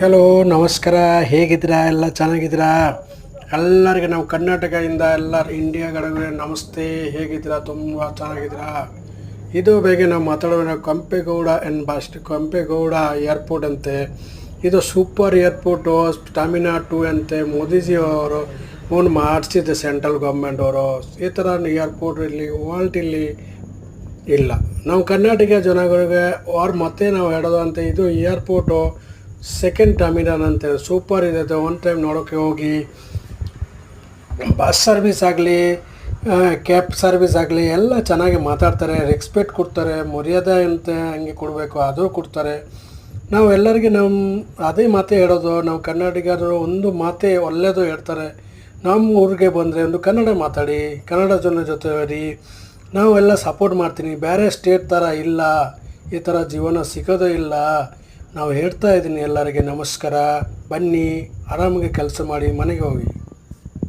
Hello ನಮಸ್ಕಾರ, ಹೇಗಿದ್ದೀರಾ? ಎಲ್ಲ ಚೆನ್ನಾಗಿದ್ದೀರಾ? ಎಲ್ಲರಿಗೆ ನಾವು ಕರ್ನಾಟಕದಿಂದ ಎಲ್ಲ ಇಂಡಿಯಾ ಕಡೆಗೆ ನಮಸ್ತೆ. ಹೇಗಿದ್ದೀರಾ? ತುಂಬ ಚೆನ್ನಾಗಿದ್ದೀರಾ? ಇದು ಬೇಗ ನಾವು ಮಾತಾಡೋಣ. ಕೆಂಪೇಗೌಡ ಏರ್ಪೋರ್ಟ್ ಅಂತೆ. ಇದು ಸೂಪರ್ ಏರ್ಪೋರ್ಟು, ತಮಿಳ್ನಾಡು ಅಂತೆ. ಮೋದಿಜಿಯವರು ಓನ್ ಮಾಡಿಸಿದ್ದೆ ಸೆಂಟ್ರಲ್ ಗೌರ್ಮೆಂಟ್ ಅವರು. ಈ ಥರ ಏರ್ಪೋರ್ಟ್ ಇಲ್ಲಿ ವರ್ಲ್ಡಲ್ಲಿ ಇಲ್ಲ. ನಾವು ಕರ್ನಾಟಕ ಜನಗಳಿಗೆ ಅವ್ರು ಮತ್ತೆ ನಾವು ಹೇಳೋದು ಅಂತ, ಇದು ಏರ್ಪೋರ್ಟು ಸೆಕೆಂಡ್ ಟರ್ಮಿನಲ್ ಅಂತ ಸೂಪರ್ ಇದೆ. ಒನ್ ಟೈಮ್ ನೋಡೋಕ್ಕೆ ಹೋಗಿ. ಬಸ್ ಸರ್ವಿಸ್ ಆಗಲಿ, ಕ್ಯಾಬ್ ಸರ್ವಿಸ್ ಆಗಲಿ ಎಲ್ಲ ಚೆನ್ನಾಗಿ ಮಾತಾಡ್ತಾರೆ, ರೆಸ್ಪೆಕ್ಟ್ ಕೊಡ್ತಾರೆ, ಮರ್ಯಾದೆ ಅಂತ ಹಂಗೆ ಕೊಡಬೇಕು ಅದು ಕೊಡ್ತಾರೆ. ನಾವು ಎಲ್ಲರಿಗೆ ಅದೇ ಮಾತೇ ಹೇಳೋದು. ನಾವು ಕನ್ನಡಿಗರು ಒಂದು ಮಾತೇ ಒಳ್ಳೆಯದು ಹೇಳ್ತಾರೆ. ನಮ್ಮ ಊರಿಗೆ ಬಂದರೆ ಒಂದು ಕನ್ನಡ ಮಾತಾಡಿ, ಕನ್ನಡ ಜನ ಜೊತೆ ಇರಿ. ನಾವೆಲ್ಲ ಸಪೋರ್ಟ್ ಮಾಡ್ತೀನಿ. ಬೇರೆ ಸ್ಟೇಟ್ ಥರ ಇಲ್ಲ, ಈ ಥರ ಜೀವನ ಸಿಗೋದೇ ಇಲ್ಲ. ನಾವು ಹೇಳ್ತಾ ಇದ್ದೀನಿ ಎಲ್ಲರಿಗೆ ನಮಸ್ಕಾರ. ಬನ್ನಿ, ಆರಾಮಾಗಿ ಕೆಲಸ ಮಾಡಿ ಮನೆಗೆ ಹೋಗಿ.